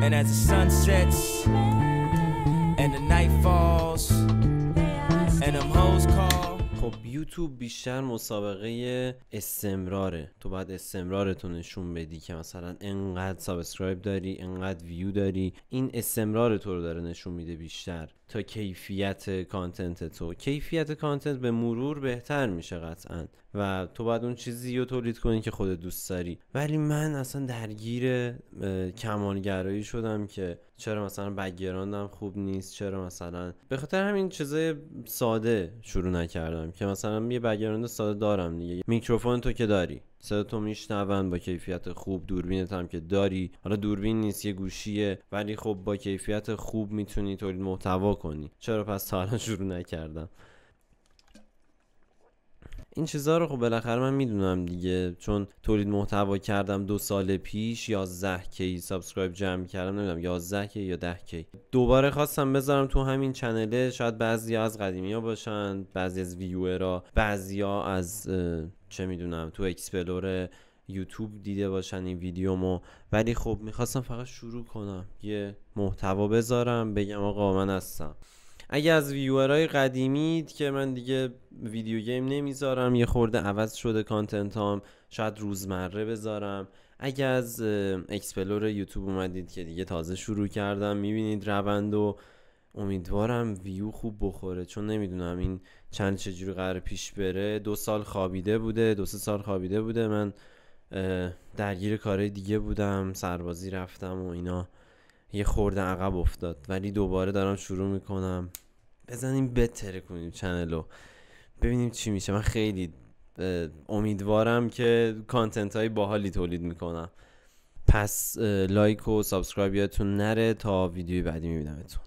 And as the sun sets and the night falls and them hoes call. خب یوتیوب بیشتر مسابقه استمراره. تو باید استمرارتو نشون بدی که مثلا انقدر سابسکرایب داری، انقدر ویو داری. این استمرار تو رو داره نشون میده بیشتر تا کیفیت کانتنت تو. کیفیت کانتنت به مرور بهتر میشه قطعا و تو باید اون چیزی رو تولید کنی که خودت دوست داری. ولی من اصلا درگیر کمالگرایی شدم که چرا مثلا بک‌گراندم خوب نیست، چرا مثلا به خاطر همین چیزای ساده شروع نکردم که مثلا یه بک‌گراند ساده دارم دیگه. میکروفون تو که داری، صدا تو میشنون با کیفیت خوب، دوربینت هم که داری، حالا دوربین نیست یه گوشیه ولی خب با کیفیت خوب میتونی تولید محتوا کنی. چرا پس تا الان شروع نکردم؟ این چیزها رو خب بالاخره من میدونم دیگه، چون تولید محتوا کردم 2 سال پیش 11K سابسکرایب جمع کردم، نمیدونم 11K یا 10K. دوباره خواستم بذارم تو همین چنله. شاید بعضیا از قدیمی‌ها باشن، بعضی از ویورا، بعضیا از چه میدونم تو اکسپلور یوتیوب دیده باشن این ویدیومو. ولی خب میخواستم فقط شروع کنم، یه محتوا بذارم، بگم آقا من هستم. اگه از ویورای قدیمید که من دیگه ویدیو گیم نمیذارم، یه خورده عوض شده کانتنت هم، شاید روزمره بذارم. اگه از اکسپلور یوتیوب اومدید که دیگه تازه شروع کردم، میبینید روند و امیدوارم ویو خوب بخوره، چون نمیدونم این چجوری قرار پیش بره. 2 سال خوابیده بوده، 2-3 سال خوابیده بوده. من درگیر کارهای دیگه بودم، سربازی رفتم و اینا، یه خورده عقب افتاد. ولی دوباره دارم شروع میکنم. بزنیم بتره کنیم چنلو، ببینیم چی میشه. من خیلی امیدوارم که کانتنت های باحالی تولید میکنم. پس لایک و سابسکرایب یادتون نره. تا ویدیوی بعدی میبینمتون.